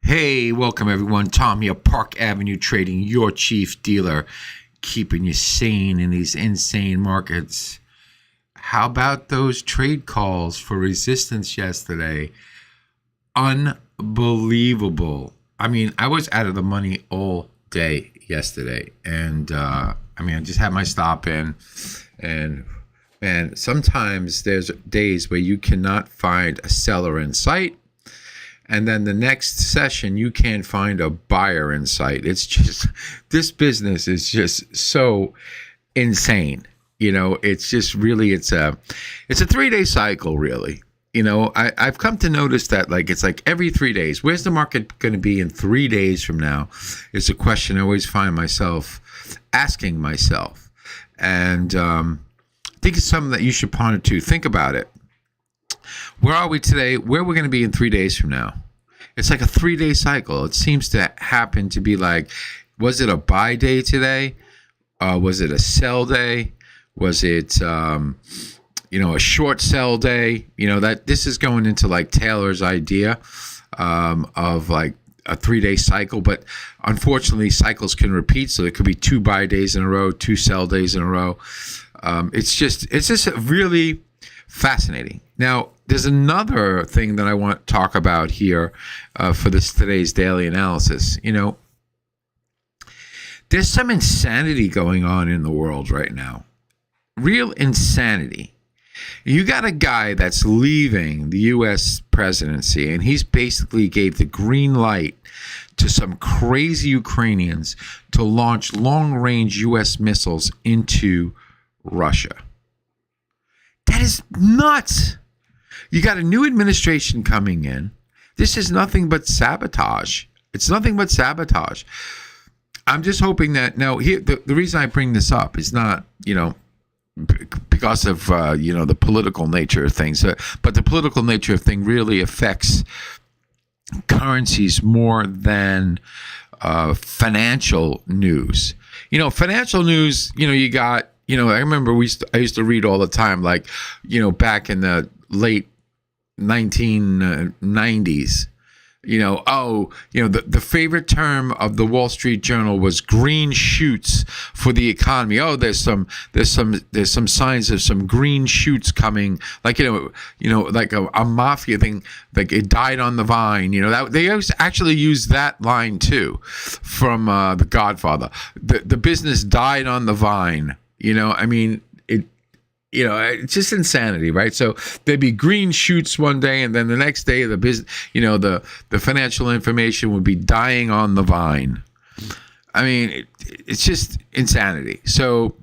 Hey, welcome everyone. Tom here, Park Avenue Trading, your chief dealer, keeping you sane in these insane markets. How about those trade calls for resistance yesterday? Unbelievable. I mean, I was out of the money all day yesterday, and I just had my stop in, and man, sometimes there's days where you cannot find a seller in sight. And then the next session, you can't find a buyer in sight. It's just, this business is just so insane. You know, it's just really, it's a 3-day cycle, really. You know, I've come to notice that it's like every 3 days. Where's the market going to be in 3 days from now is a question I always find myself asking myself. And I think it's something that you should ponder too. Think about it. Where are we today? Where we're going to be in 3 days from now? It's like a 3-day cycle. It seems to happen to be like, was it a buy day today? Was it a sell day? Was it, a short sell day? You know, that this is going into like Taylor's idea of like a 3-day cycle. But unfortunately, cycles can repeat. So there could be 2 buy days in a row, 2 sell days in a row. It's just really fascinating. Now, there's another thing that I want to talk about here for today's daily analysis. You know, there's some insanity going on in the world right now. Real insanity. You got a guy that's leaving the U.S. presidency, and he's basically gave the green light to some crazy Ukrainians to launch long-range U.S. missiles into Russia. That is nuts. You got a new administration coming in. This is nothing but sabotage. It's nothing but sabotage. I'm just hoping that now here the reason I bring this up is not, because of the political nature of things, but the political nature of thing really affects currencies more than financial news. Financial news. You got. I remember I used to read all the time, back in the late 1990s. The favorite term of the Wall Street Journal was green shoots for the economy. Oh, there's some signs of some green shoots coming. Like a mafia thing. Like it died on the vine. That they actually use that line too, from The Godfather. The business died on the vine. It's just insanity, right? So there'd be green shoots one day, and then the next day, the business, the financial information would be dying on the vine. It's just insanity. So,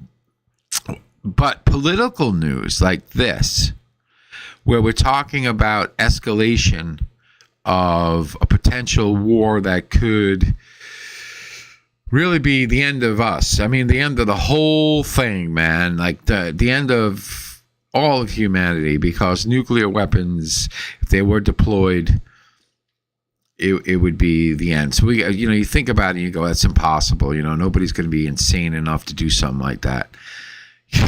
but political news like this, where we're talking about escalation of a potential war that could really be the end of us. The end of the whole thing, man. Like the end of all of humanity, because nuclear weapons, if they were deployed, it would be the end. So you think about it and you go, that's impossible. Nobody's going to be insane enough to do something like that.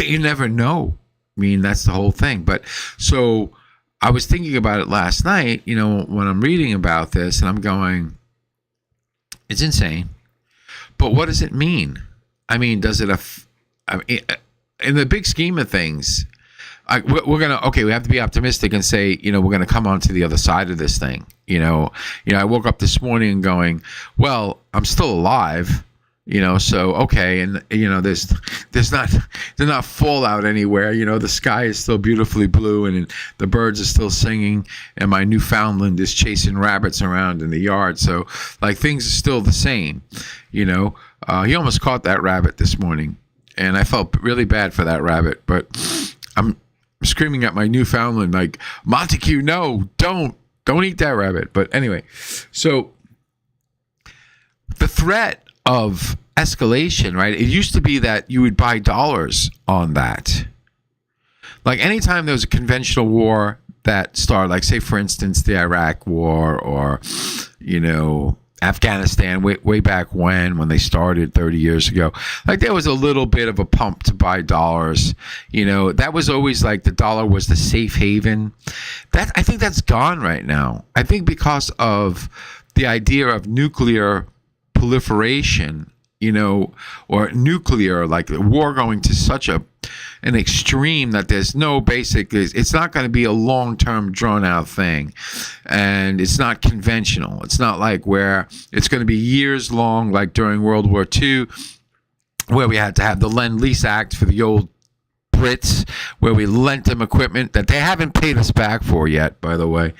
You never know. That's the whole thing. But so I was thinking about it last night, when I'm reading about this, and I'm going, it's insane. But what does it mean? Does it, in the big scheme of things, we have to be optimistic and say, we're going to come onto the other side of this thing. I woke up this morning going, well, I'm still alive, so, okay. And, there's not fallout anywhere. The sky is still beautifully blue, and the birds are still singing, and my Newfoundland is chasing rabbits around in the yard. So things are still the same, He almost caught that rabbit this morning, and I felt really bad for that rabbit, but I'm screaming at my Newfoundland like, Montague, no, don't eat that rabbit. But anyway, so the threat of escalation, right? It used to be that you would buy dollars on that. Like anytime there was a conventional war that started, like say for instance the Iraq War, or Afghanistan, way back when they started 30 years ago, there was a little bit of a pump to buy dollars. That was always like the dollar was the safe haven. I think that's gone right now. I think because of the idea of nuclear proliferation, or nuclear, like war going to such an extreme that there's no basic, it's not going to be a long-term drawn-out thing, and it's not conventional. It's not like where it's going to be years long, like during World War II, where we had to have the Lend-Lease Act for the old Brits, where we lent them equipment that they haven't paid us back for yet, by the way.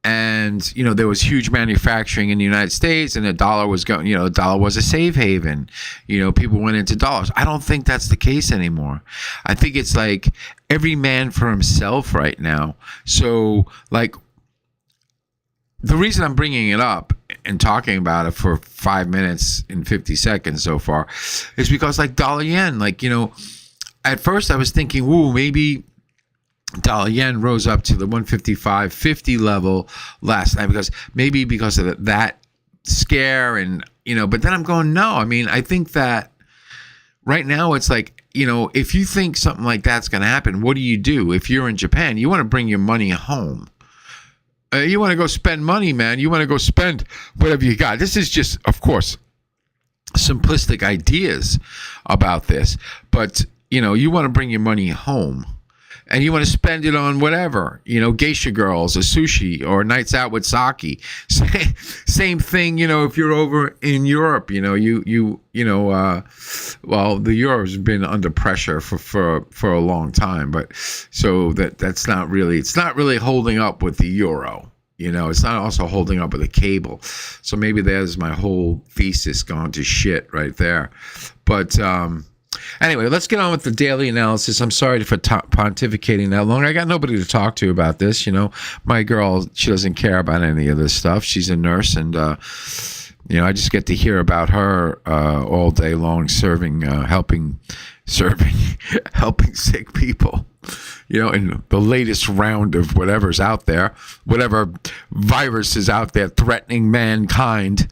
And, there was huge manufacturing in the United States, and the dollar was going, the dollar was a safe haven. People went into dollars. I don't think that's the case anymore. I think it's like every man for himself right now. So, like, the reason I'm bringing it up and talking about it for 5 minutes and 50 seconds so far is because, like, dollar yen, like, at first I was thinking, ooh, maybe dollar yen rose up to the 155.50 level last night because of that scare, and but then I'm going, no, I mean, I think that right now it's like, if you think something like that's going to happen, what do? If you're in Japan, you want to bring your money home. You want to go spend money, man. You want to go spend whatever you got. This is just, of course, simplistic ideas about this, but you want to bring your money home. And you want to spend it on whatever, geisha girls or sushi or nights out with sake. Same thing, if you're over in Europe, well, the euro's been under pressure for a long time, but so it's not really holding up with the euro. It's not also holding up with the cable. So maybe there's my whole thesis gone to shit right there. But anyway, let's get on with the daily analysis. I'm sorry for pontificating that long. I got nobody to talk to about this. My girl, she doesn't care about any of this stuff. She's a nurse, and I just get to hear about her all day long, helping sick people. In the latest round of whatever's out there, whatever virus is out there threatening mankind.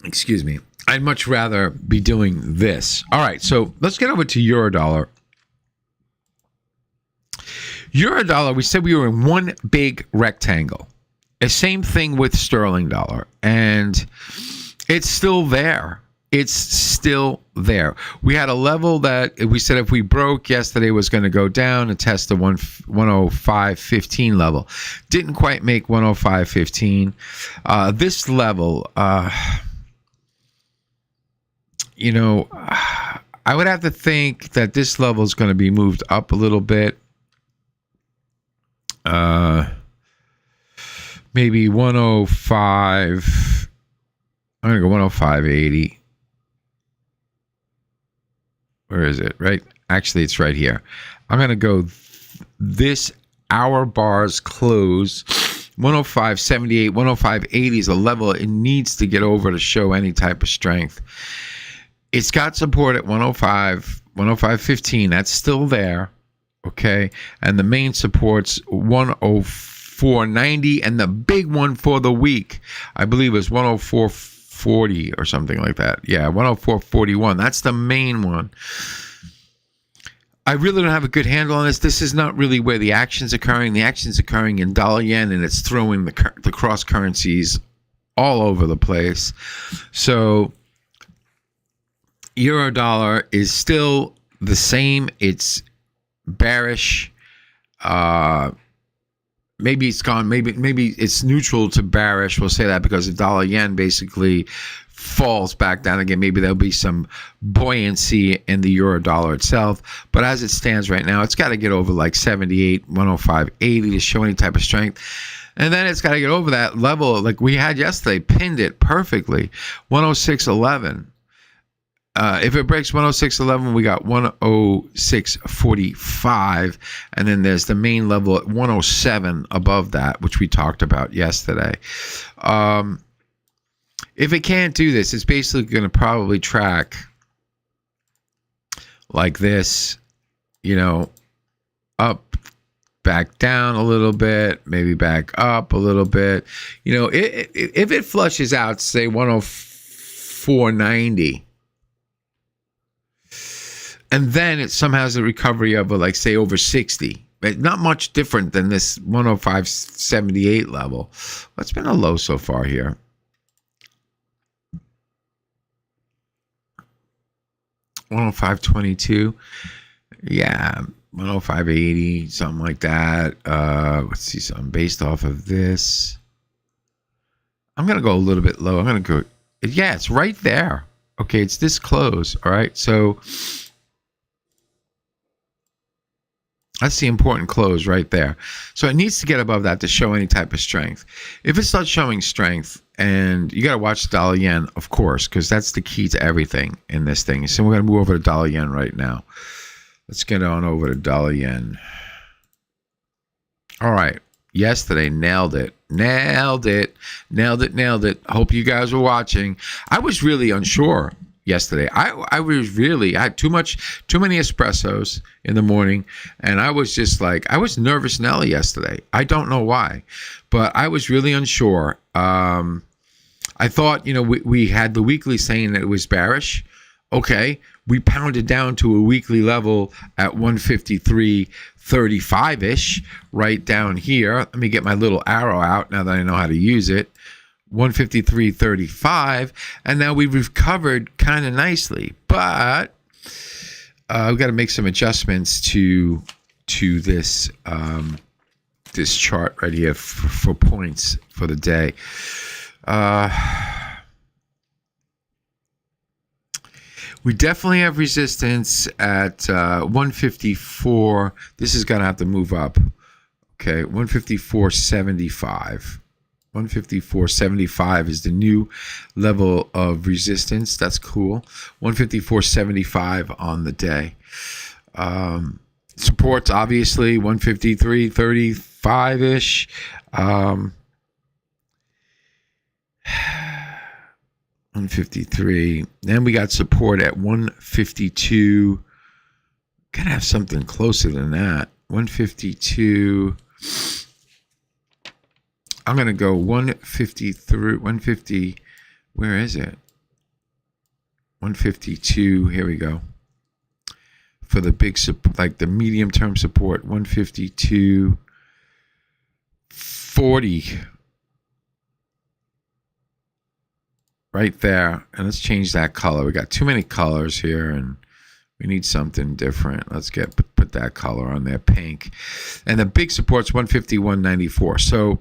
Excuse me. I'd much rather be doing this. All right, so let's get over to Eurodollar. Eurodollar, we said we were in one big rectangle. The same thing with sterling dollar, and it's still there. It's still there. We had a level that we said if we broke yesterday was going to go down and test the 105.15 level. Didn't quite make 105.15. This level, I would have to think that this level is going to be moved up a little bit. Maybe 105. I'm going to go 105.80. Where is it? Right? Actually, it's right here. I'm going to go this hour bars close. 105.78, 105.80 is a level it needs to get over to show any type of strength. It's got support at 105, 105.15. That's still there. Okay. And the main support's 104.90. And the big one for the week, I believe, is 104.40 or something like that. Yeah, 104.41. That's the main one. I really don't have a good handle on this. This is not really where the action's occurring. The action's occurring in dollar yen, and it's throwing the cross currencies all over the place. So euro dollar is still the same. It's bearish. Maybe it's gone. Maybe it's neutral to bearish. We'll say that because the dollar yen basically falls back down again. Maybe there'll be some buoyancy in the euro dollar itself. But as it stands right now, it's got to get over like 78, 105.80 to show any type of strength. And then it's got to get over that level like we had yesterday, pinned it perfectly, 106.11. If it breaks 106.11, we got 106.45, and then there's the main level at 107 above that, which we talked about yesterday. If it can't do this, it's basically going to probably track like this, up, back down a little bit, maybe back up a little bit. If it flushes out, say 104.90, and then it somehow has a recovery of like say over 60, Not much different than this 105.78 level. What's been a low so far here? $105.22. Yeah, 105.80, something like that. Let's see something based off of this. I'm going to go a little bit low. I'm going to go, yeah, it's right there. Okay, it's this close. All right, so that's the important close right there. So it needs to get above that to show any type of strength. If it starts showing strength, and you got to watch the dollar yen, of course, because that's the key to everything in this thing. So we're going to move over to dollar yen right now. Let's get on over to dollar yen. All right. Yesterday, nailed it. Nailed it. Nailed it. Nailed it. Hope you guys were watching. I was really unsure yesterday. I had too many espressos in the morning, and I was just like, I was nervous Nelly yesterday. I don't know why, but I was really unsure. I thought, we had the weekly saying that it was bearish. Okay, we pounded down to a weekly level at 153.35-ish right down here. Let me get my little arrow out now that I know how to use it. 153.35, and now we've recovered kind of nicely, but we've got to make some adjustments to this this chart right here for points for the day. We definitely have resistance at 154. This is going to have to move up. Okay, 154.75. 154.75 is the new level of resistance. That's cool. 154.75 on the day. Supports, obviously, 153.35-ish. 153. Then we got support at 152. Gotta have something closer than that. 152. I'm gonna go 153. 150. Where is it? 152. Here we go. For the big like the medium term support, 152.40. Right there. And let's change that color. We got too many colors here, and we need something different. Let's put that color on there, pink. And the big support's 151.94. So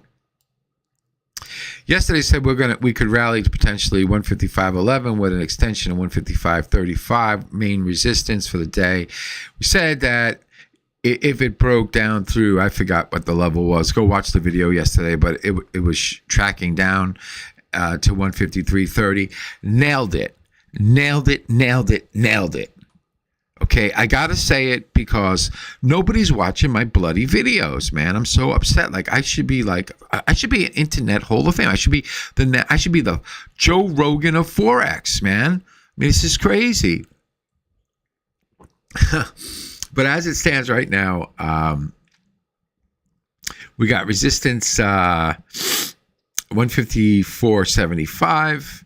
yesterday said we could rally to potentially 155.11 with an extension of 155.35 main resistance for the day. We said that if it broke down through, I forgot what the level was. Go watch the video yesterday, but it was tracking down to 153.30. Nailed it. Nailed it. Nailed it. Nailed it. Okay, I gotta say it because nobody's watching my bloody videos, man. I'm so upset. Like I should be an internet Hall of Fame. I should be the Joe Rogan of Forex, man. I mean, this is crazy. But as it stands right now, we got resistance 154.75.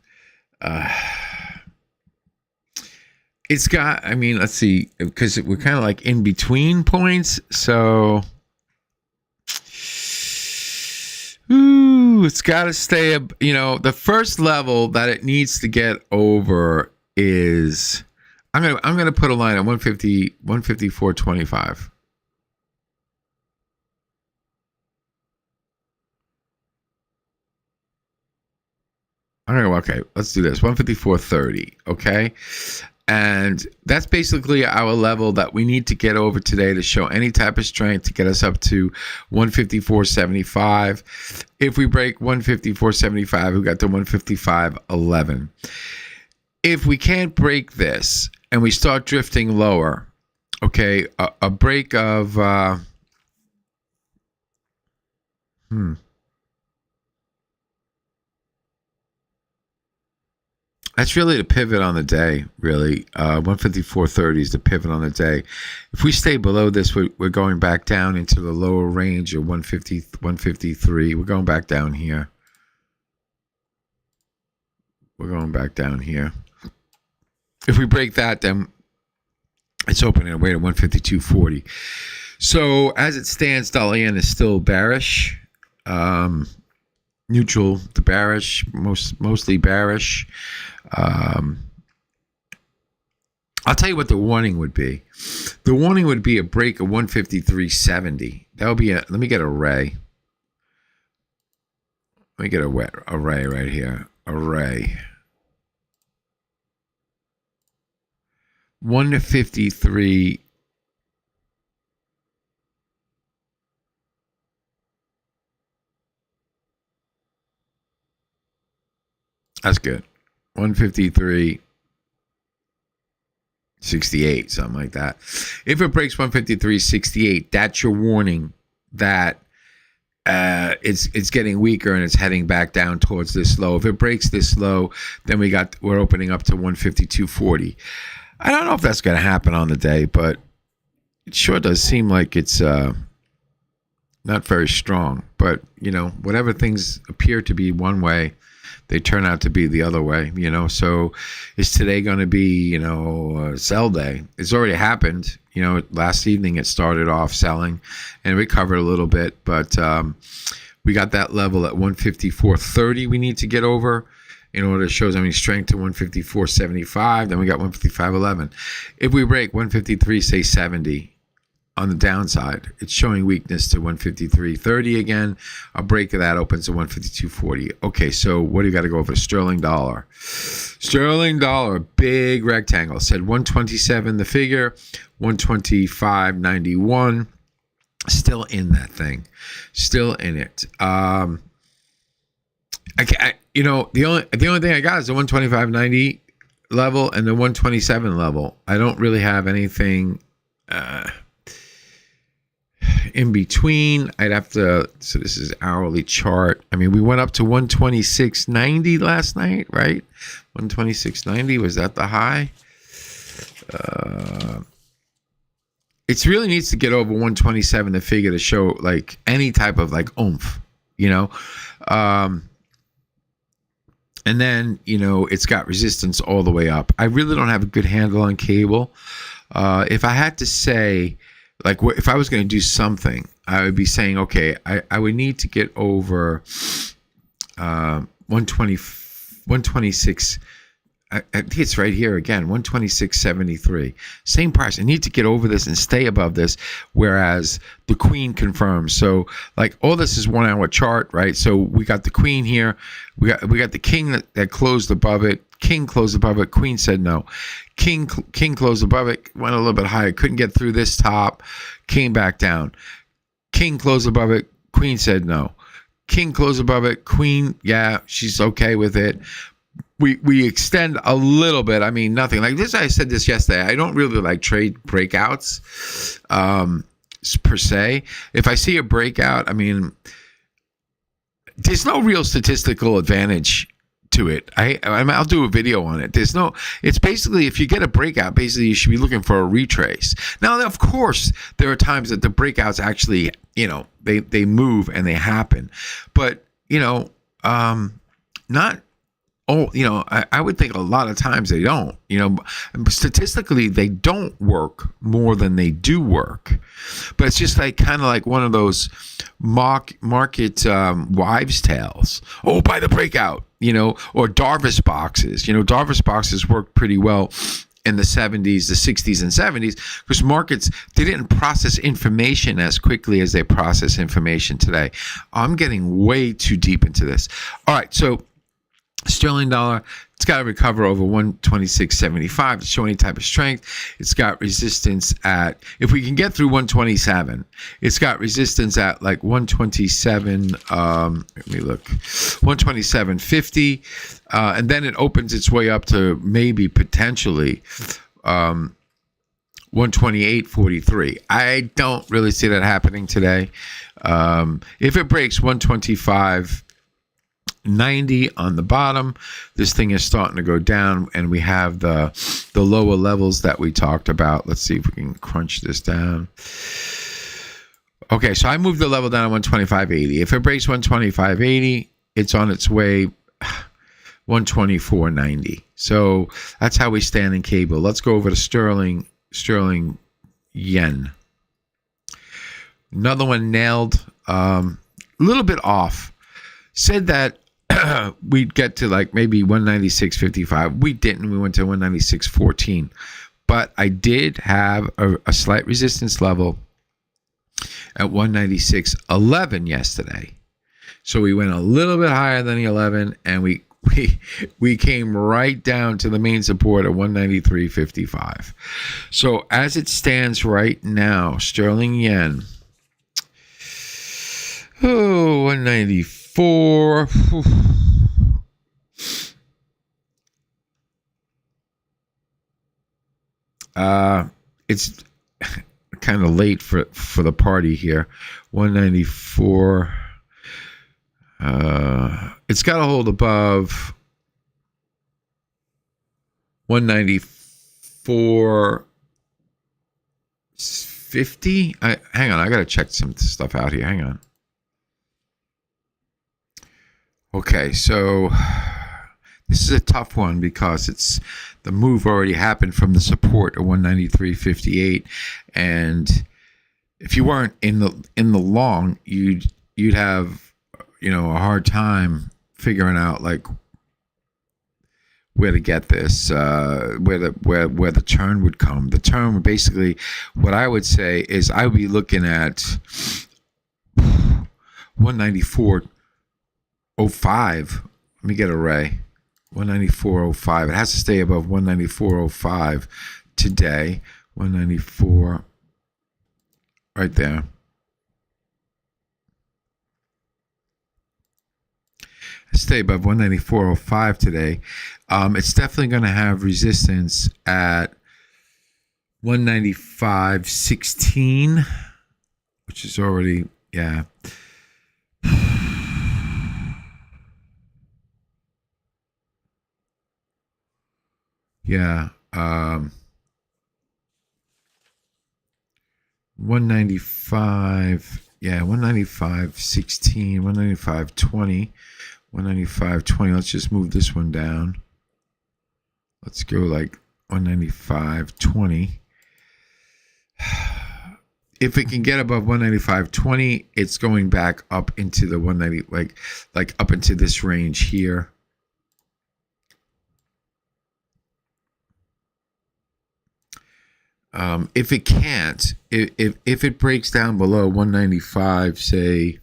It's got, I mean, let's see, because we're kind of like in between points. So, it's got to stay, the first level that it needs to get over is, I'm gonna put a line at 154.25. Okay, let's do this. 154.30. Okay. And that's basically our level that we need to get over today to show any type of strength to get us up to 154.75. If we break 154.75, we got to 155.11. If we can't break this and we start drifting lower, okay, a break of that's really the pivot on the day, really. 154.30 is the pivot on the day. If we stay below this, we're going back down into the lower range of 153. We're going back down here. We're going back down here. If we break that, then it's opening away to 152.40. So as it stands, dollar yen is still bearish, neutral to bearish, mostly bearish. I'll tell you what the warning would be. The warning would be a break of 153.70. That would be a. Let me get array. Let me get a wet array right here. Array. 153. That's good. 153.68, something like that. If it breaks 153.68, that's your warning that it's getting weaker and it's heading back down towards this low. If it breaks this low, then we're opening up to 152.40. I don't know if that's going to happen on the day, but it sure does seem like it's not very strong. But whatever things appear to be one way, they turn out to be the other way, So is today going to be, a sell day? It's already happened. Last evening it started off selling and recovered a little bit, but we got that level at 154.30 we need to get over in order to show any strength to 154.75. Then we got 155.11. If we break 153, say 70, on the downside, it's showing weakness to 153.30 again. A break of that opens to 152.40. Okay, so what do you got to go over? Sterling dollar. Sterling dollar, big rectangle. Said 127 the figure, 125.91. Still in that thing. Still in it. The only thing I got is the 125.90 level and the 127 level. I don't really have anything in between. I'd have to, so this is hourly chart. I mean, we went up to 126.90 last night, right? 126.90, was that the high? It really needs to get over 127 to figure to show like any type of like oomph, and then it's got resistance all the way up. I really don't have a good handle on cable. If I had to say, like, if I was going to do something, I would be saying, okay, I would need to get over 126. I think it's right here again, 126.73. Same price. I need to get over this and stay above this, whereas the queen confirms. So, like, all this is 1 hour chart, right? So we got the queen here. We got the king that closed above it. King closed above it. Queen said no. King closed above it. Went a little bit higher. Couldn't get through this top. Came back down. King closed above it. Queen said no. King closed above it. Queen, yeah, she's okay with it. We extend a little bit. I mean, nothing like this. I said this yesterday. I don't really like trade breakouts per se. If I see a breakout, I mean, there's no real statistical advantage to it. I'll do a video on it. It's basically, if you get a breakout, basically you should be looking for a retrace. Now, of course, there are times that the breakouts actually, they move and they happen, but not. I would think a lot of times they don't. Statistically, they don't work more than they do work. But it's just like kind of like one of those market wives' tales. Oh, by the breakout, or Darvis boxes. Darvis boxes worked pretty well in the 70s, the 60s, and 70s because markets, they didn't process information as quickly as they process information today. I'm getting way too deep into this. All right, so sterling dollar, it's got to recover over 126.75 to show any type of strength. It's got resistance at, if we can get through 127, it's got resistance at like 127, let me look, 127.50, and then it opens its way up to maybe potentially 128.43. I don't really see that happening today. If it breaks 125.90 on the bottom, this thing is starting to go down, and we have the lower levels that we talked about. Let's see if we can crunch this down. Okay, so I moved the level down to 125.80. If it breaks 125.80, it's on its way 124.90. So that's how we stand in cable. Let's go over to sterling yen. Another one nailed, a little bit off. Said that we'd get to like maybe 196.55. We didn't. We went to 196.14. But I did have a slight resistance level at 196.11 yesterday. So we went a little bit higher than the 11, and we came right down to the main support at 193.55. So as it stands right now, sterling yen, 194. It's kind of late for the party here. 194. It's got to hold above 194.50. Hang on, I gotta check some stuff out here. Hang on. Okay, so this is a tough one because it's the move already happened from the support of 193.58, and if you weren't in the long, you'd have a hard time figuring out like where to get this, where the turn would come. The turn would basically, what I would say is I would be looking at 194.05. Let me get a ray. 194.05. It has to stay above 194.05 today. 194 right there. Stay above 194.05 today. It's definitely going to have resistance at 195.16, which is already, yeah. Yeah. 195. Yeah, 195.16, 195.20. 195.20. Let's just move this one down. Let's go like 195.20. If it can get above 195.20, it's going back up into the 190, like up into this range here. If it can't, if it breaks down below 195, say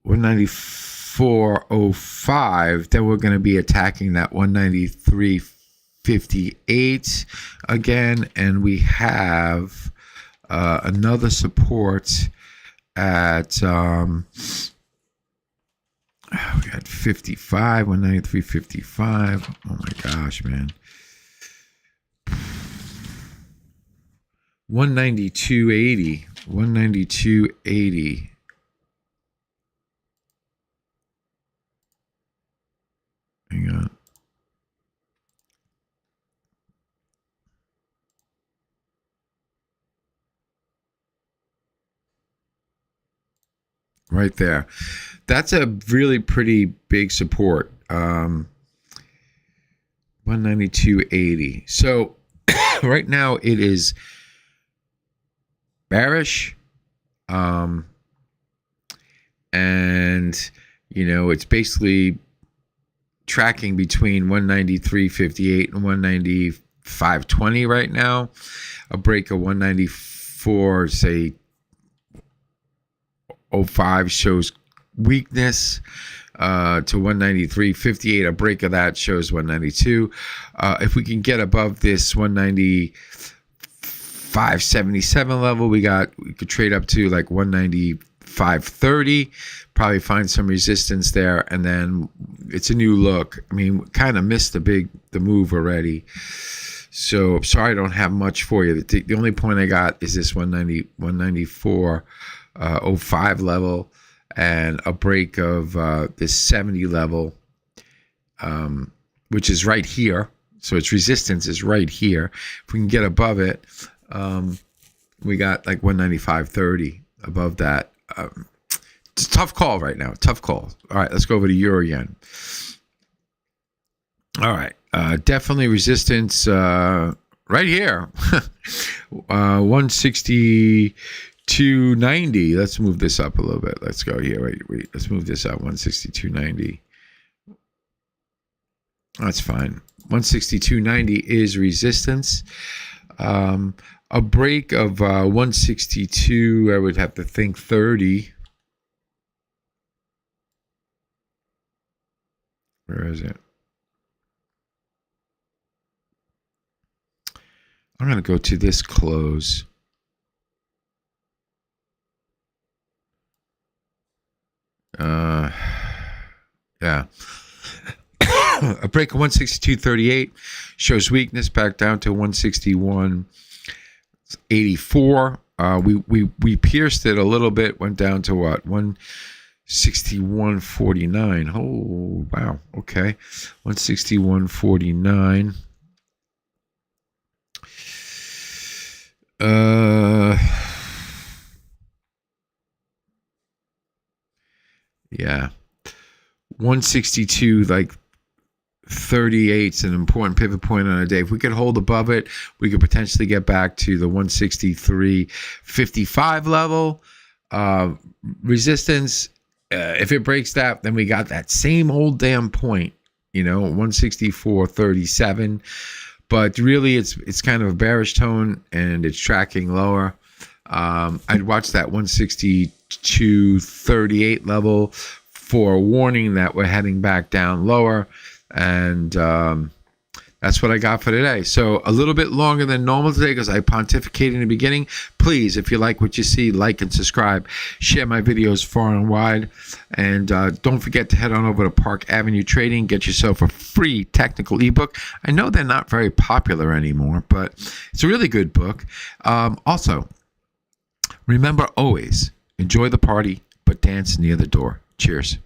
194.05, then we're going to be attacking that 193.58 again, and we have another support at we got 55, 193.55. Oh my gosh, man. 192.80, 192.80. Hang on. Right there. That's a really pretty big support. 192.80. So right now it is bearish. And it's basically tracking between 193.58 and 195.20 right now. A break of 194, say 05 shows weakness to 193.58. A break of that shows 192. If we can get above this 195.77 level, we could trade up to like 195.30. Probably find some resistance there, and then it's a new look. I mean, kind of missed the move already. So sorry, I don't have much for you. The only point I got is this 194.05 level and a break of this 70 level, which is right here. So its resistance is right here. If we can get above it, we got like 195.30 above that. It's a tough call right now. Tough call. All right, let's go over to Euro Yen. All right. Definitely resistance right here. 162.90. Let's move this up a little bit. Let's go here. Wait. Let's move this up. 162.90. That's fine. 162.90 is resistance. A break of 162, I would have to think 30. Where is it? I'm going to go to this close. Yeah. A break of 162.38 shows weakness back down to 161.84. We pierced it a little bit, went down to what? 161.49. Oh, wow. Okay. 161.49. Yeah. 162, like 38 is an important pivot point on a day. If we could hold above it, we could potentially get back to the 163.55 level. Resistance, if it breaks that, then we got that same old damn point, 164.37. But really, it's kind of a bearish tone, and it's tracking lower. I'd watch that 162.38 level for a warning that we're heading back down lower. And that's what I got for today. So a little bit longer than normal today because I pontificated in the beginning. Please, if you like what you see, like and subscribe. Share my videos far and wide. And don't forget to head on over to Park Avenue Trading. Get yourself a free technical ebook. I know they're not very popular anymore, but it's a really good book. Also, remember always, enjoy the party, but dance near the door. Cheers.